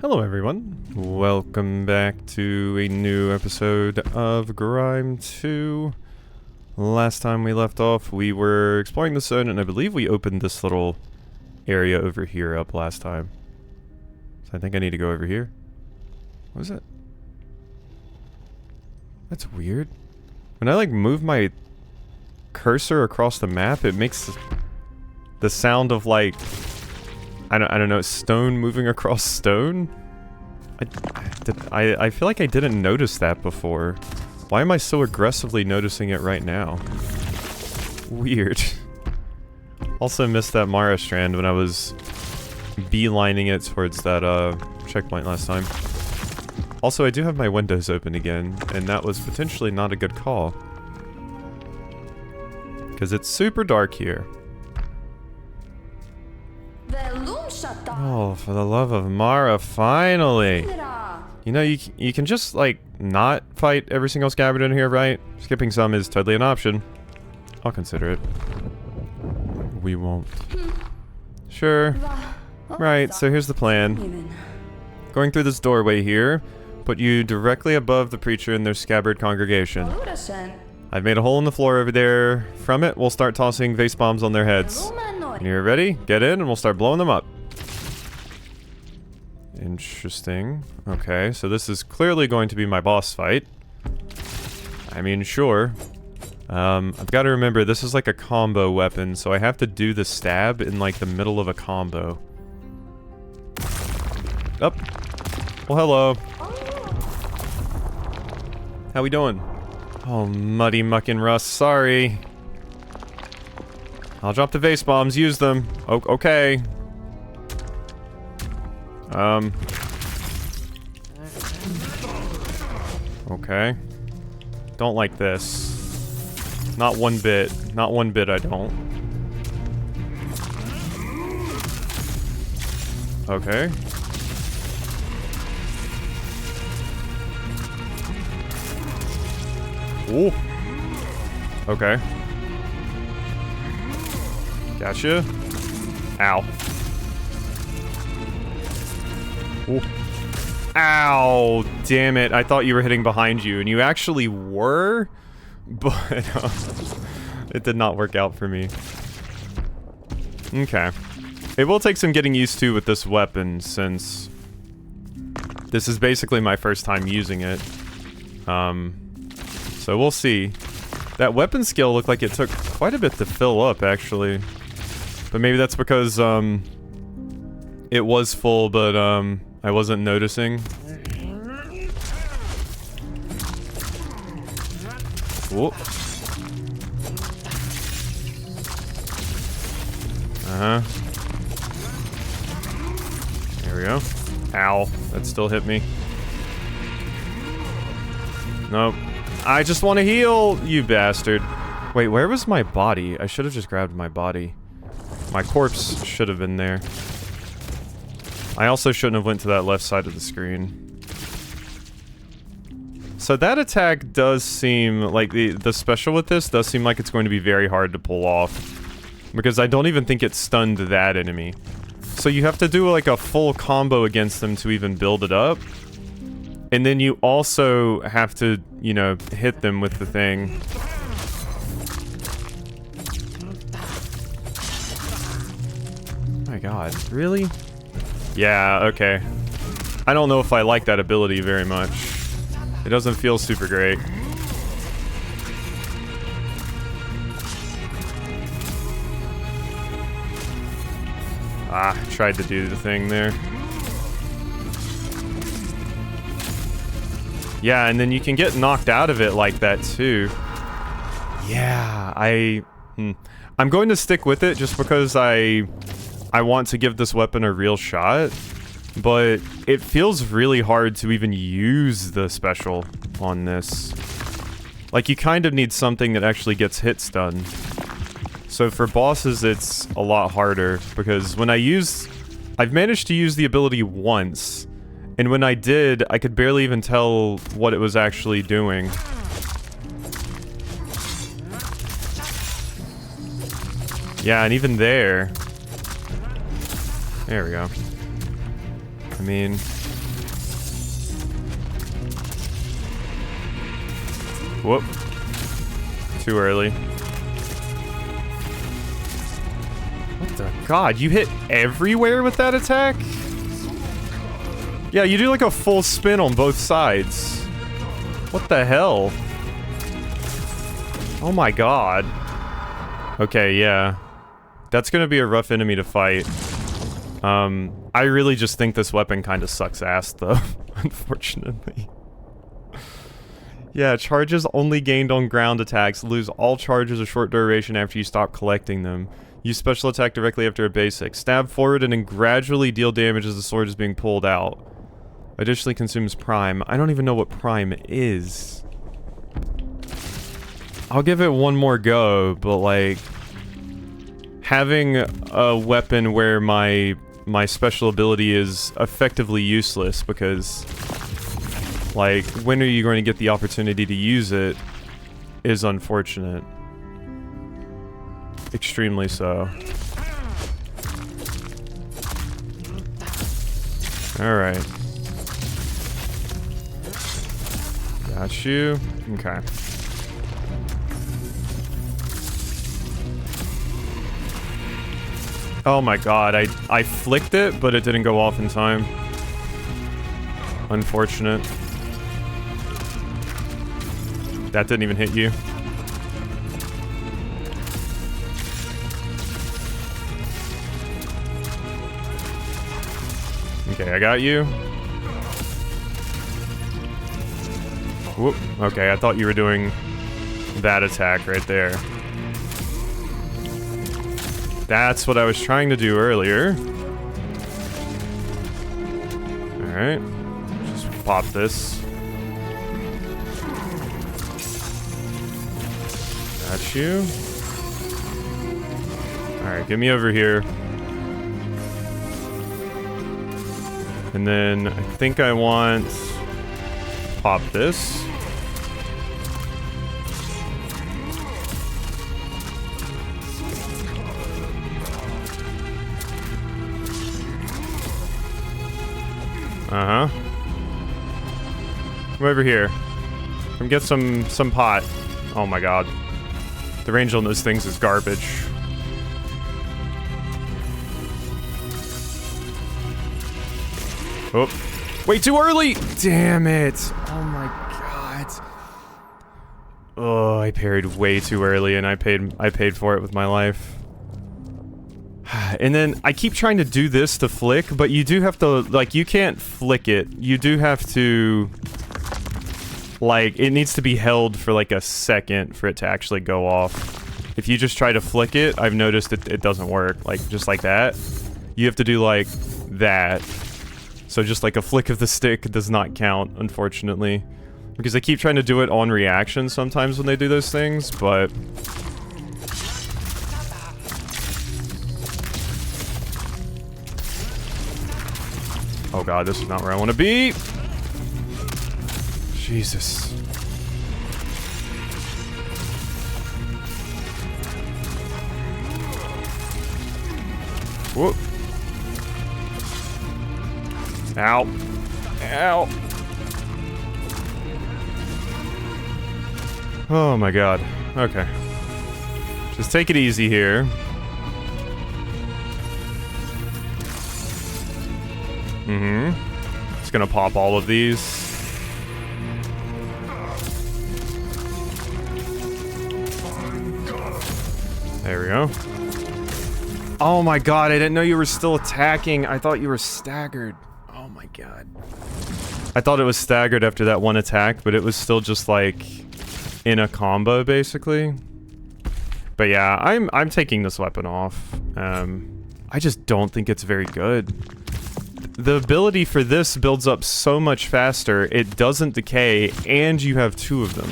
Hello everyone, welcome back to a new episode of Grime 2. Last time we left off, we were exploring the zone, and I believe we opened this little area over here up last time. So I think I need to go over here. What is it? That's weird. When I like move my cursor across the map, it makes the sound of like I don't know, stone moving across stone? I feel like I didn't notice that before. Why am I so aggressively noticing it right now? Weird. Also missed that Mara strand when I was beelining it towards that checkpoint last time. Also, I do have my windows open again, and that was potentially not a good call. Because it's super dark here. Oh, for the love of Mara, finally! You know, you can just, like, not fight every single scabbard in here, right? Skipping some is totally an option. I'll consider it. We won't. Sure. Right, so here's the plan. Going through this doorway here, put you directly above the preacher and their scabbard congregation. I've made a hole in the floor over there. From it, we'll start tossing vase bombs on their heads. When you're ready, get in and we'll start blowing them up. Interesting. Okay, so this is clearly going to be my boss fight. I mean, sure. I've got to remember, this is like a combo weapon, so I have to do the stab in like the middle of a combo. Up. Well, hello. How we doing? Oh, muddy muckin' rust, sorry. I'll drop the vase bombs, use them. Okay. Okay. Don't like this. Not one bit. Not one bit I don't. Okay. Ooh. Okay. Gotcha. Ow. Ooh. Ow! Damn it, I thought you were hitting behind you, and you actually were? But, it did not work out for me. Okay. It will take some getting used to with this weapon, since this is basically my first time using it. So we'll see. That weapon skill looked like it took quite a bit to fill up, actually. But maybe that's because, it was full, but, I wasn't noticing. Whoa. Uh-huh. There we go. Ow. That still hit me. Nope. I just want to heal, you bastard. Wait, where was my body? I should have just grabbed my body. My corpse should have been there. I also shouldn't have went to that left side of the screen. So that attack does seem like the special with this does seem like it's going to be very hard to pull off. Because I don't even think it stunned that enemy. So you have to do like a full combo against them to even build it up. And then you also have to, you know, hit them with the thing. Oh my god, really? Yeah, okay. I don't know if I like that ability very much. It doesn't feel super great. Ah, tried to do the thing there. Yeah, and then you can get knocked out of it like that too. Yeah, I'm going to stick with it just because I want to give this weapon a real shot, but it feels really hard to even use the special on this. Like, you kind of need something that actually gets hit stun. So for bosses, it's a lot harder, because when I've managed to use the ability once, and when I did, I could barely even tell what it was actually doing. Yeah, and even there... There we go. I mean... Whoop. Too early. What the god? You hit everywhere with that attack? Yeah, you do like a full spin on both sides. What the hell? Oh my god. Okay, yeah. That's gonna be a rough enemy to fight. I really just think this weapon kind of sucks ass, though, unfortunately. Yeah, charges only gained on ground attacks. Lose all charges a short duration after you stop collecting them. Use special attack directly after a basic. Stab forward and then gradually deal damage as the sword is being pulled out. Additionally consumes prime. I don't even know what prime is. I'll give it one more go, but like... having a weapon where my special ability is effectively useless because... like, when are you going to get the opportunity to use it is unfortunate. Extremely so. Alright. Got you. Okay. Oh my god, I flicked it, but it didn't go off in time. Unfortunate. That didn't even hit you. Okay, I got you. Whoop. Okay, I thought you were doing that attack right there. That's what I was trying to do earlier. Alright. Just pop this. Got you. Alright, get me over here. And then I think I want... pop this. Uh-huh. Come over here. Come get some pot. Oh my god. The range on those things is garbage. Oh. Way too early! Damn it! Oh my god. Oh, I parried way too early and I paid for it with my life. And then I keep trying to do this to flick, but you do have to, like, you can't flick it. You do have to, like, it needs to be held for like a second for it to actually go off. If you just try to flick it, I've noticed it doesn't work. Like, just like that. You have to do like that. So just like a flick of the stick does not count, unfortunately. Because I keep trying to do it on reaction sometimes when they do those things, but... oh god, this is not where I want to be! Jesus. Whoop. Ow. Ow. Oh my god. Okay. Just take it easy here. Mm-hmm. Just gonna pop all of these. There we go. Oh my god, I didn't know you were still attacking. I thought you were staggered. Oh my god. I thought it was staggered after that one attack, but it was still just like in a combo basically. But yeah, I'm taking this weapon off. I just don't think it's very good. The ability for this builds up so much faster, it doesn't decay, and you have two of them.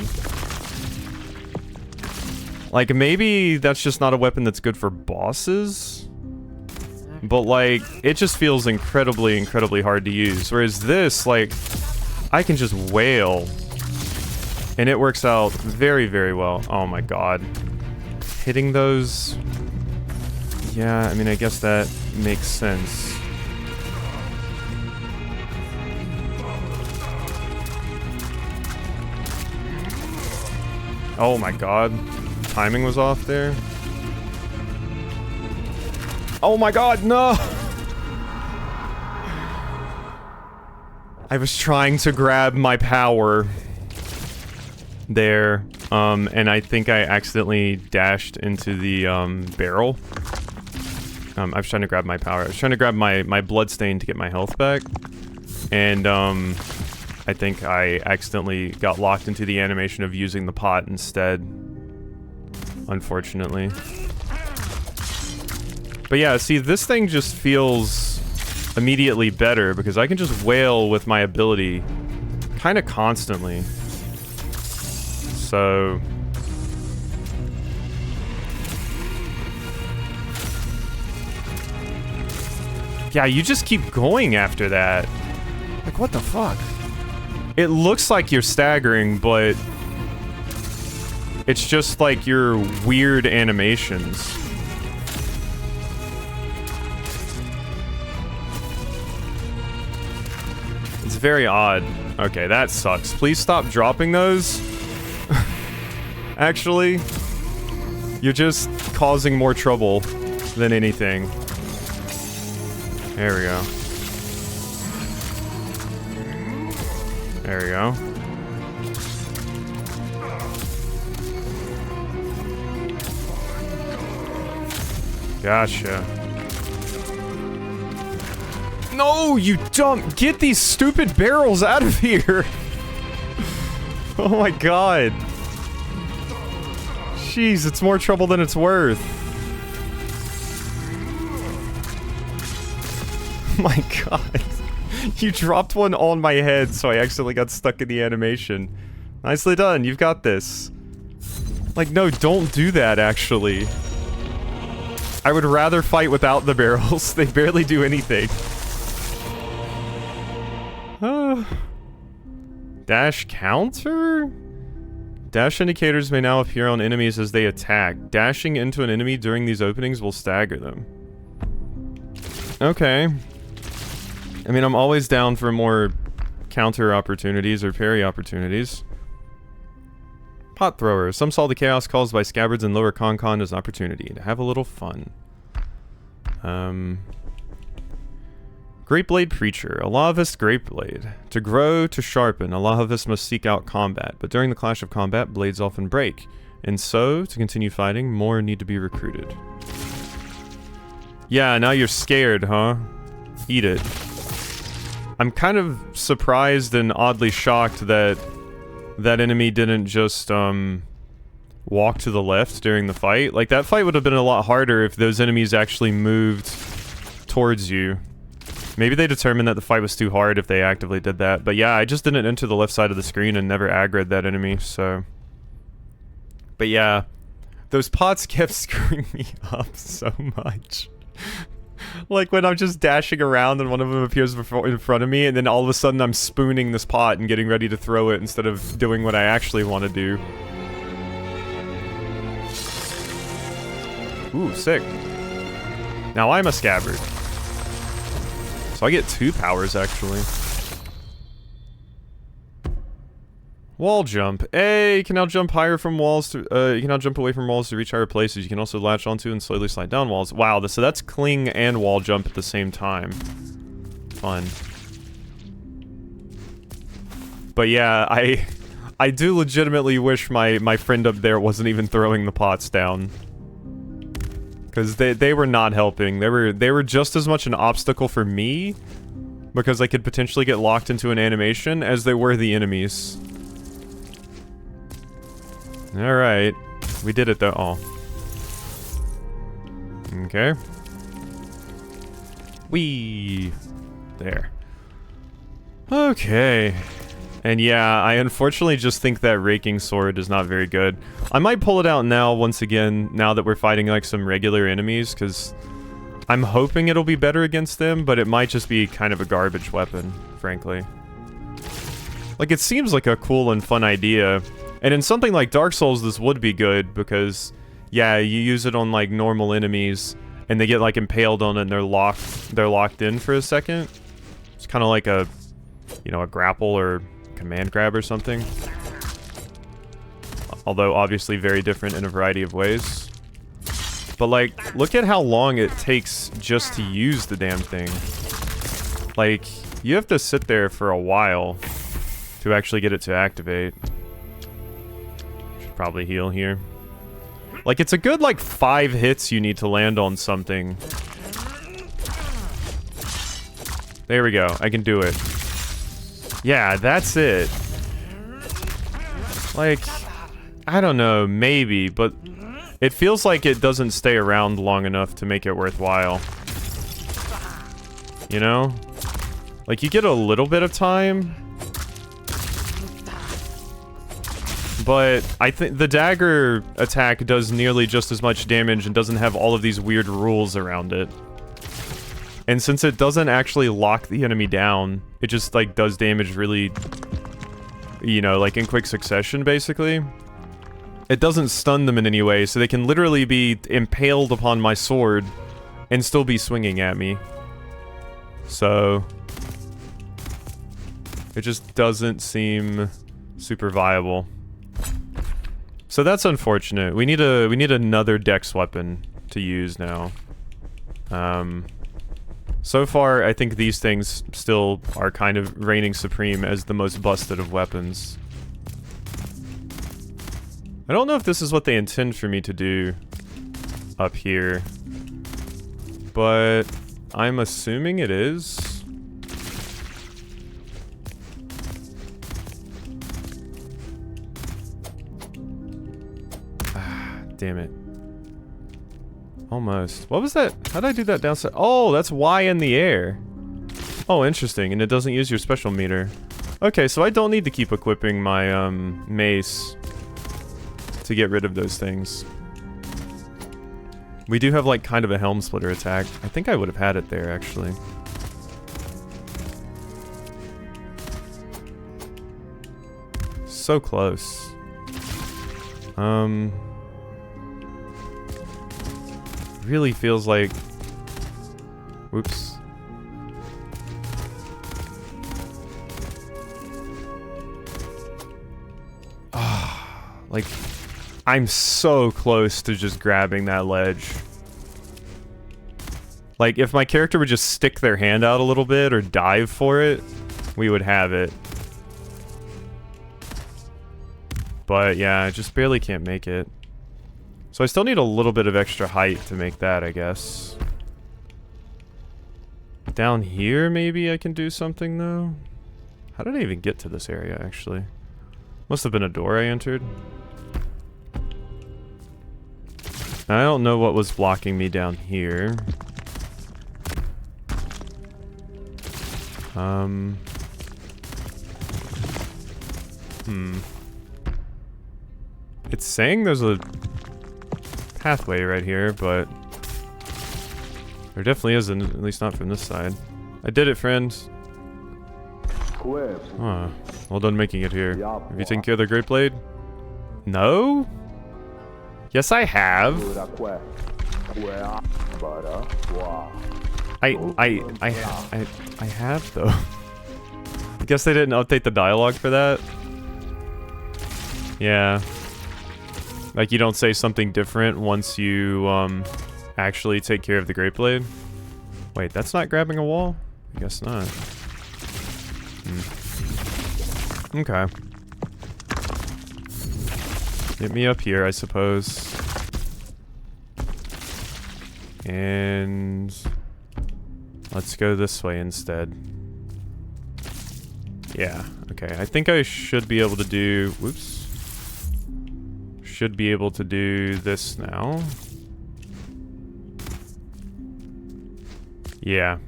Like, maybe that's just not a weapon that's good for bosses? But, like, it just feels incredibly, incredibly hard to use. Whereas this, like, I can just wail. And it works out very, very well. Oh my god. Hitting those... yeah, I mean, I guess that makes sense. Oh my god. Timing was off there. Oh my god, no! I was trying to grab my power there, and I think I accidentally dashed into the, barrel. I was trying to grab my power. I was trying to grab my bloodstain to get my health back. And, I think I accidentally got locked into the animation of using the pot instead. Unfortunately. But yeah, see, this thing just feels immediately better because I can just wail with my ability kind of constantly. So... yeah, you just keep going after that. Like, what the fuck? It looks like you're staggering, but... it's just like your weird animations. It's very odd. Okay, that sucks. Please stop dropping those. Actually, you're just causing more trouble than anything. There we go. There we go. Gotcha. No, you dumb! Get these stupid barrels out of here! Oh my god. Jeez, it's more trouble than it's worth. My god. You dropped one on my head, so I accidentally got stuck in the animation. Nicely done, you've got this. Like, no, don't do that, actually. I would rather fight without the barrels. They barely do anything. Dash counter? Dash indicators may now appear on enemies as they attack. Dashing into an enemy during these openings will stagger them. Okay. I mean, I'm always down for more counter opportunities or parry opportunities. Pot thrower. Some saw the chaos caused by scabbards and lower con as an opportunity to have a little fun. Greatblade Preacher. A Lahavist Greatblade. To grow, to sharpen, a Lahavist must seek out combat, but during the clash of combat, blades often break. And so, to continue fighting, more need to be recruited. Yeah, now you're scared, huh? Eat it. I'm kind of surprised and oddly shocked that that enemy didn't just, walk to the left during the fight. Like, that fight would have been a lot harder if those enemies actually moved towards you. Maybe they determined that the fight was too hard if they actively did that. But yeah, I just didn't enter the left side of the screen and never aggroed that enemy, so... But yeah, those pots kept screwing me up so much. Like when I'm just dashing around and one of them appears in front of me, and then all of a sudden I'm spooning this pot and getting ready to throw it instead of doing what I actually want to do. Ooh, sick. Now I'm a scabbard. So I get 2 powers, actually. Wall jump. Hey, you can now jump higher from walls to, you can now jump away from walls to reach higher places. You can also latch onto and slowly slide down walls. Wow, so that's cling and wall jump at the same time. Fun. But yeah, I do legitimately wish my friend up there wasn't even throwing the pots down. Because they were not helping. They were just as much an obstacle for me, because I could potentially get locked into an animation, as they were the enemies. Alright. We did it though. Oh. Okay. Whee! There. Okay. And yeah, I unfortunately just think that raking sword is not very good. I might pull it out now, once again, now that we're fighting like some regular enemies, because I'm hoping it'll be better against them, but it might just be kind of a garbage weapon, frankly. Like, it seems like a cool and fun idea, and in something like Dark Souls, this would be good, because, yeah, you use it on, like, normal enemies, and they get, like, impaled on it, and they're locked in for a second. It's kind of like a, you know, a grapple or command grab or something. Although obviously very different in a variety of ways. But like, look at how long it takes just to use the damn thing. Like, you have to sit there for a while to actually get it to activate. Should probably heal here. Like, it's a good, like, 5 hits you need to land on something. There we go. I can do it. Yeah, that's it. Like, I don't know, maybe, but it feels like it doesn't stay around long enough to make it worthwhile. You know? Like, you get a little bit of time, but I think the dagger attack does nearly just as much damage and doesn't have all of these weird rules around it. And since it doesn't actually lock the enemy down, it just, like, does damage really, you know, like, in quick succession, basically. It doesn't stun them in any way, so they can literally be impaled upon my sword and still be swinging at me. So it just doesn't seem super viable. So that's unfortunate. We need another dex weapon to use now. So far, I think these things still are kind of reigning supreme as the most busted of weapons. I don't know if this is what they intend for me to do up here, but I'm assuming it is. Ah, damn it. Almost. What was that? How did I do that downside? Oh, that's Y in the air. Oh, interesting. And it doesn't use your special meter. Okay, so I don't need to keep equipping my mace to get rid of those things. We do have like kind of a helm splitter attack. I think I would have had it there actually. So close. Really feels like... Whoops. Ah, like, I'm so close to just grabbing that ledge. Like, if my character would just stick their hand out a little bit or dive for it, we would have it. But yeah, I just barely can't make it. So I still need a little bit of extra height to make that, I guess. Down here, maybe I can do something, though? How did I even get to this area, actually? Must have been a door I entered. I don't know what was blocking me down here. It's saying there's a pathway right here, but there definitely isn't, at least not from this side. I did it, friends. Huh. Well done making it here. Have you taken care of the Greatblade? No? Yes, I have. I have, though. I guess they didn't update the dialogue for that. Yeah. Like, you don't say something different once you, actually take care of the Greatblade. Wait, that's not grabbing a wall? I guess not. Okay. Get me up here, I suppose. And... let's go this way instead. Yeah, okay. I think I should be able to do... whoops. Should be able to do this now. Yeah.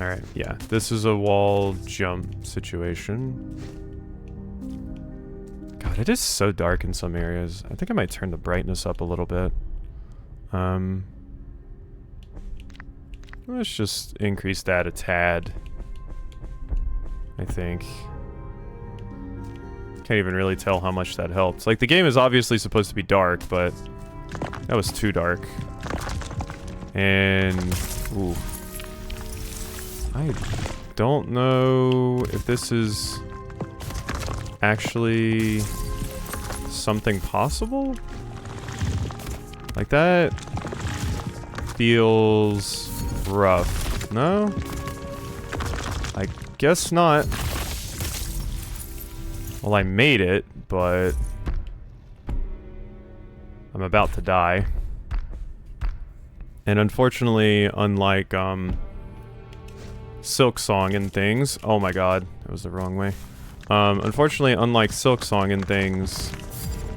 Alright, yeah. This is a wall jump situation. God, it is so dark in some areas. I think I might turn the brightness up a little bit. Let's just increase that a tad. I think. Can't even really tell how much that helps. Like, the game is obviously supposed to be dark, but that was too dark. And... ooh. I don't know if this is actually something possible? Like that feels rough. No? I guess not. Well, I made it, but I'm about to die. And unfortunately, unlike Silk Song and things, oh my god, that was the wrong way. Unfortunately, unlike Silk Song and things,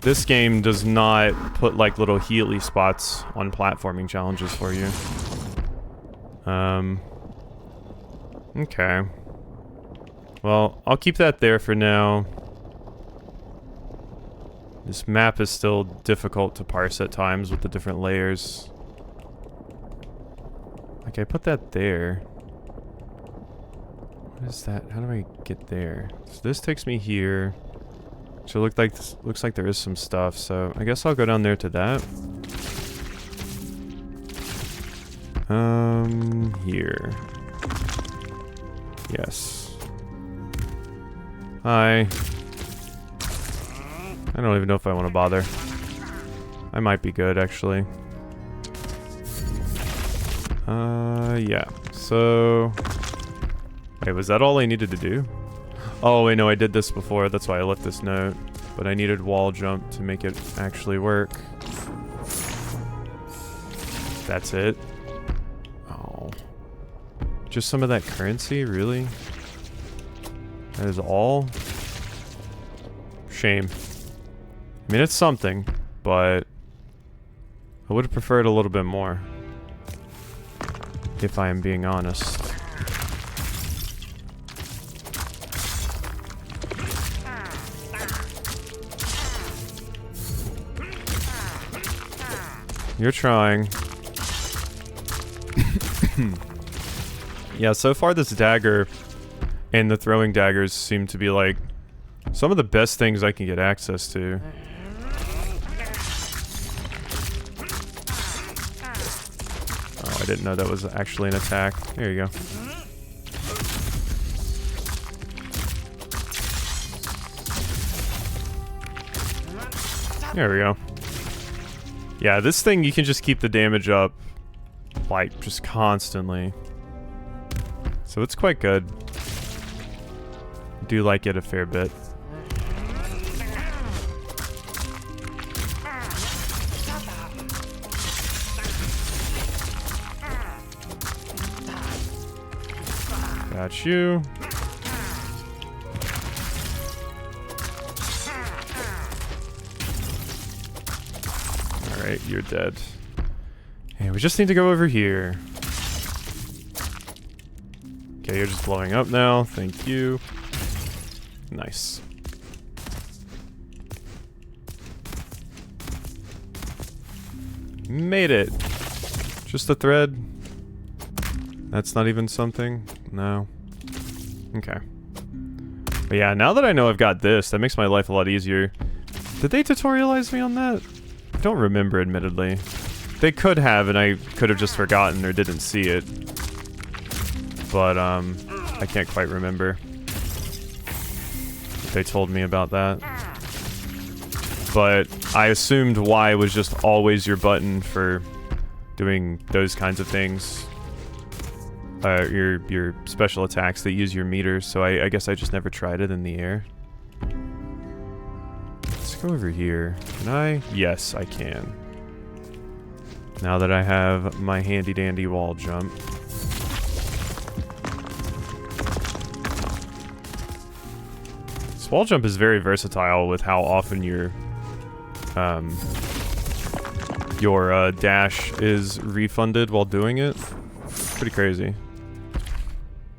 this game does not put like little Healy spots on platforming challenges for you. Okay. Well, I'll keep that there for now. This map is still difficult to parse at times with the different layers. Like, I put that there. What is that? How do I get there? So this takes me here. So it looks like there is some stuff, so I guess I'll go down there to that. Here. Yes. Hi. I don't even know if I want to bother. I might be good, actually. Yeah. So... Wait, was that all I needed to do? Oh, wait, no, I did this before. That's why I left this note. But I needed wall jump to make it actually work. That's it. Oh. Just some of that currency? Really? That is all? Shame. I mean, it's something, but I would have preferred a little bit more. If I am being honest. You're trying. Yeah, so far this dagger and the throwing daggers seem to be like some of the best things I can get access to. Oh, I didn't know that was actually an attack. There you go. There we go. Yeah, this thing, you can just keep the damage up, like, just constantly. So it's quite good. I do like it a fair bit. Got you. Alright, you're dead. And we just need to go over here. Okay, you're just blowing up now. Thank you. Nice. Made it. Just a thread. That's not even something. No. Okay. But yeah, now that I know I've got this, that makes my life a lot easier. Did they tutorialize me on that? I don't remember, admittedly. They could have, and I could have just forgotten or didn't see it. But, I can't quite remember. They told me about that. But I assumed Y was just always your button for doing those kinds of things. Your special attacks that use your meters, so I guess I just never tried it in the air. Let's go over here. Can I? Yes, I can. Now that I have my handy-dandy wall jump. This wall jump is very versatile with how often your dash is refunded while doing it. Pretty crazy.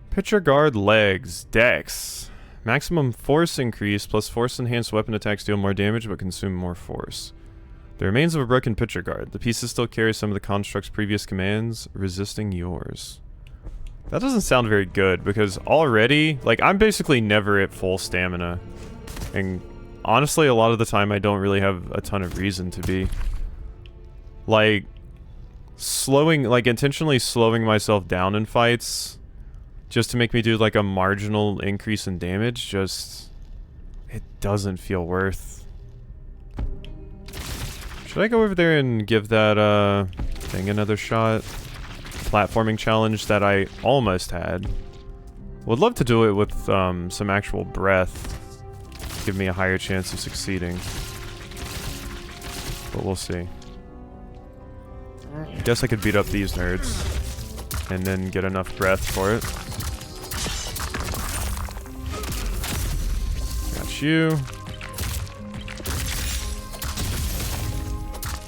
Pitcher guard legs. Dex. Maximum force increase plus force enhanced weapon attacks deal more damage but consume more force. The remains of a broken pitcher guard. The pieces still carry some of the construct's previous commands, resisting yours. That doesn't sound very good because already, like, I'm basically never at full stamina. And honestly, a lot of the time I don't really have a ton of reason to be. Like, intentionally slowing myself down in fights just to make me do like a marginal increase in damage, just, it doesn't feel worth Should I go over there and give that, thing another shot? Platforming challenge that I almost had. Would love to do it with, some actual breath. Give me a higher chance of succeeding. But we'll see. I guess I could beat up these nerds. And then get enough breath for it. Got you.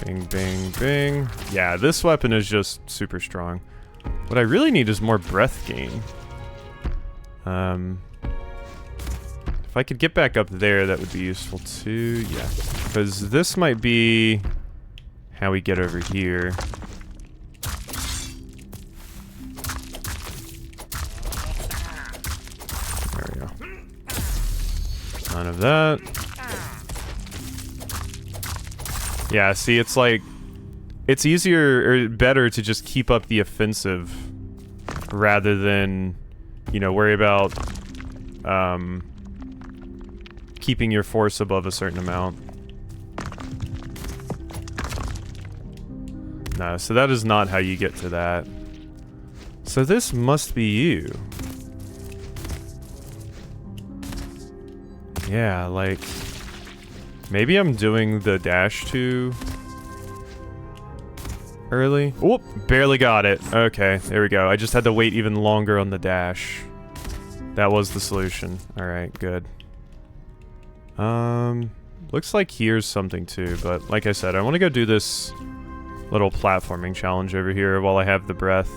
Bing, bing, bing. Yeah, this weapon is just super strong. What I really need is more breath gain. If I could get back up there, that would be useful too. Yeah, because this might be how we get over here. There we go. None of that. Yeah, see, it's like, it's easier or better to just keep up the offensive rather than, you know, worry about keeping your force above a certain amount. No, so that is not how you get to that. So this must be you. Yeah, like, maybe I'm doing the dash too early. Whoop, barely got it. Okay, there we go. I just had to wait even longer on the dash. That was the solution. Alright, good. Looks like here's something too, but like I said, I want to go do this little platforming challenge over here while I have the breath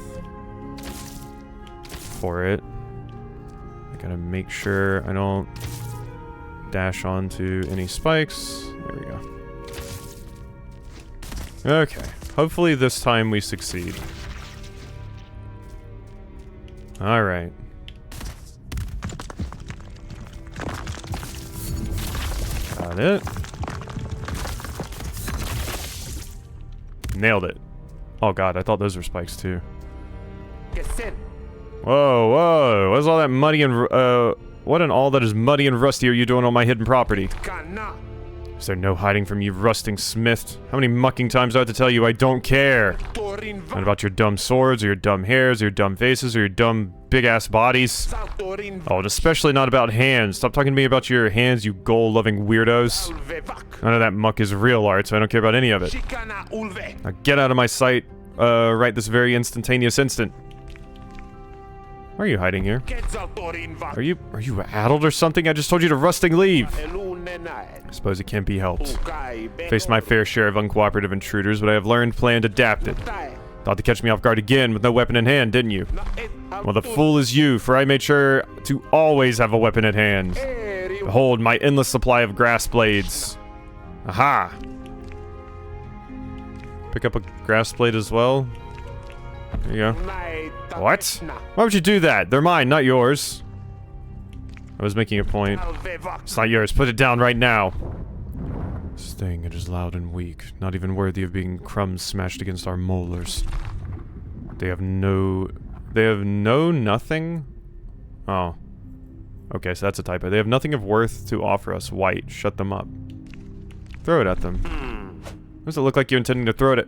for it. I gotta make sure I don't dash onto any spikes. There we go. Okay. Hopefully this time we succeed. Alright. Got it. Nailed it. Oh god, I thought those were spikes too. Whoa, whoa. What's all that muddy and, what in all that is muddy and rusty are you doing on my hidden property? Is there no hiding from you, rusting smith? How many mucking times do I have to tell you I don't care? Not about your dumb swords, or your dumb hairs, or your dumb faces, or your dumb big-ass bodies. Oh, and especially not about hands. Stop talking to me about your hands, you goal-loving weirdos. None of that muck is real art, so I don't care about any of it. Now get out of my sight, right this very instantaneous instant. Why are you hiding here? Are you addled or something? I just told you to rusting leave. I suppose it can't be helped. Faced my fair share of uncooperative intruders, but I have learned, planned, adapted. Thought to catch me off guard again with no weapon in hand, didn't you? Well, the fool is you, for I made sure to always have a weapon at hand. Behold, my endless supply of grass blades. Aha! Pick up a grass blade as well. There you go. What? Why would you do that? They're mine, not yours. I was making a point. It's not yours. Put it down right now. This thing, it is loud and weak. Not even worthy of being crumbs smashed against our molars. They have nothing? Oh. Okay, so that's a typo. They have nothing of worth to offer us. White. Shut them up. Throw it at them. Does it look like you're intending to throw it at...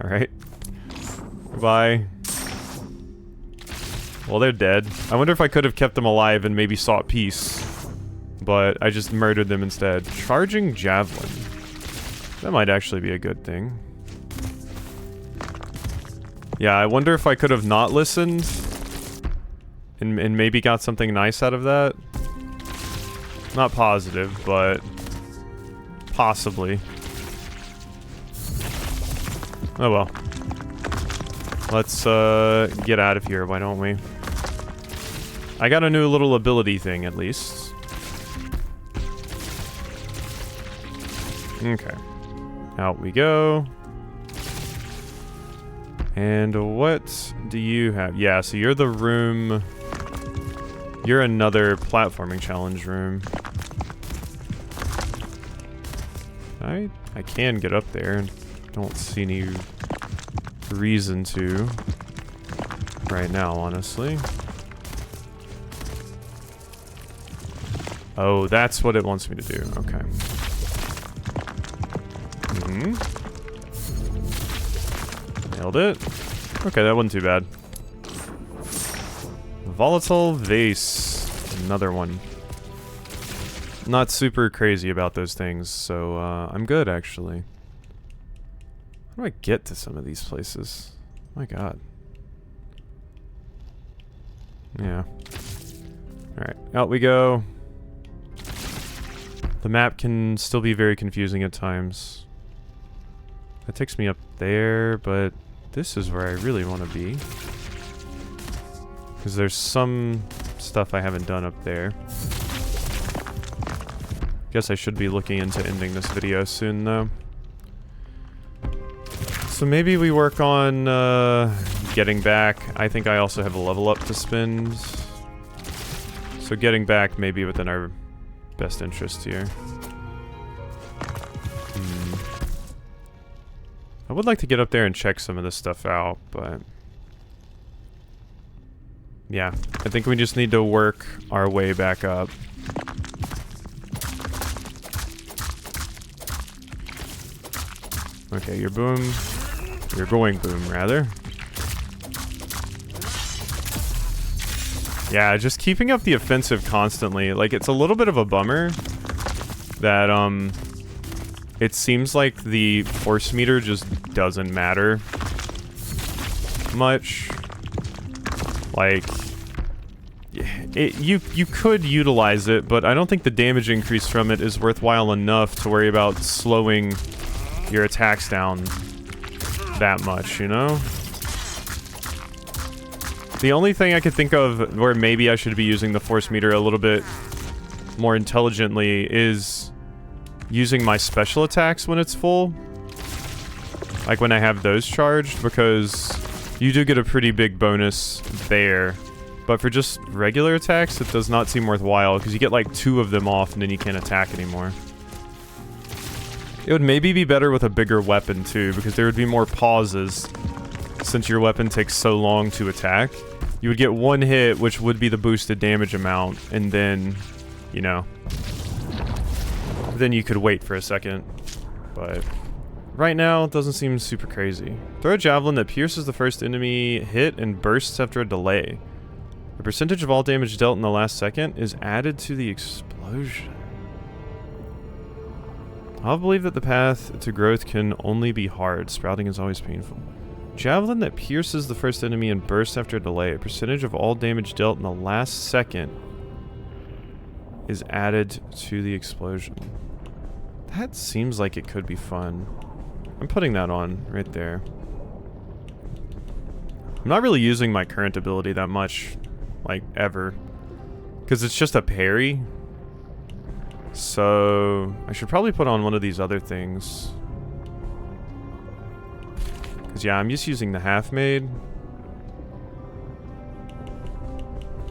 Alright. Goodbye. Well, they're dead. I wonder if I could have kept them alive and maybe sought peace. But I just murdered them instead. Charging javelin. That might actually be a good thing. Yeah, I wonder if I could have not listened. And maybe got something nice out of that. Not positive, but... possibly. Oh well. Let's, get out of here, why don't we? I got a new little ability thing, at least. Okay. Out we go. And what do you have? Yeah, so you're the room... You're another platforming challenge room. I can get up there. Don't see any reason to right now, honestly. Oh, that's what it wants me to do. Okay. Mm-hmm. Nailed it. Okay, that wasn't too bad. Volatile vase. Another one. Not super crazy about those things, so I'm good, actually. How do I get to some of these places? My god. Yeah. Alright, out we go. The map can still be very confusing at times. That takes me up there, but this is where I really want to be. Because there's some stuff I haven't done up there. Guess I should be looking into ending this video soon, though. So maybe we work on getting back. I think I also have a level up to spend. So getting back may be within our best interest here. I would like to get up there and check some of this stuff out, but... yeah, I think we just need to work our way back up. Okay, you're boom. You're going boom, rather. Yeah, just keeping up the offensive constantly. Like, it's a little bit of a bummer that, it seems like the force meter just doesn't matter much. Like, you could utilize it, but I don't think the damage increase from it is worthwhile enough to worry about slowing your attacks down that much, you know? The only thing I could think of where maybe I should be using the force meter a little bit more intelligently is using my special attacks when it's full. Like when I have those charged, because you do get a pretty big bonus there. But for just regular attacks, it does not seem worthwhile, because you get like 2 of them off and then you can't attack anymore. It would maybe be better with a bigger weapon too, because there would be more pauses since your weapon takes so long to attack. You would get 1 hit, which would be the boosted damage amount, and then, you know, then you could wait for a second. But right now, it doesn't seem super crazy. Throw a javelin that pierces the first enemy hit and bursts after a delay. The percentage of all damage dealt in the last second is added to the explosion. I'll believe that the path to growth can only be hard. Sprouting is always painful. Javelin that pierces the first enemy and bursts after a delay. A percentage of all damage dealt in the last second is added to the explosion. That seems like it could be fun. I'm putting that on right there. I'm not really using my current ability that much, like, ever. Because it's just a parry. So I should probably put on one of these other things. Because, yeah, I'm just using the half-made.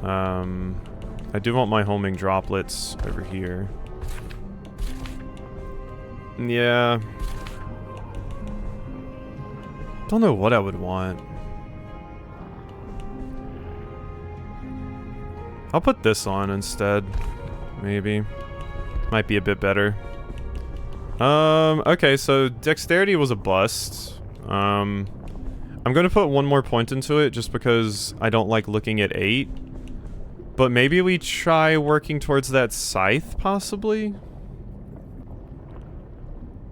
I do want my homing droplets over here. Yeah. Don't know what I would want. I'll put this on instead. Maybe. Might be a bit better. Okay, so dexterity was a bust. I'm gonna put 1 more point into it just because I don't like looking at 8. But maybe we try working towards that scythe, possibly?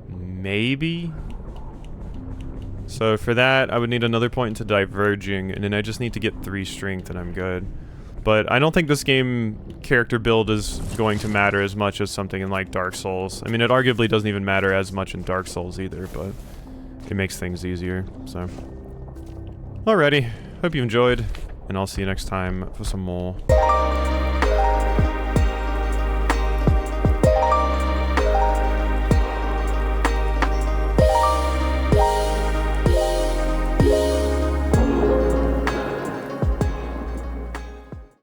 Maybe? So for that, I would need another point into diverging, and then I just need to get 3 strength and I'm good. But I don't think this game character build is going to matter as much as something in like Dark Souls. I mean, it arguably doesn't even matter as much in Dark Souls either, but it makes things easier, so. Alrighty, hope you enjoyed, and I'll see you next time for some more.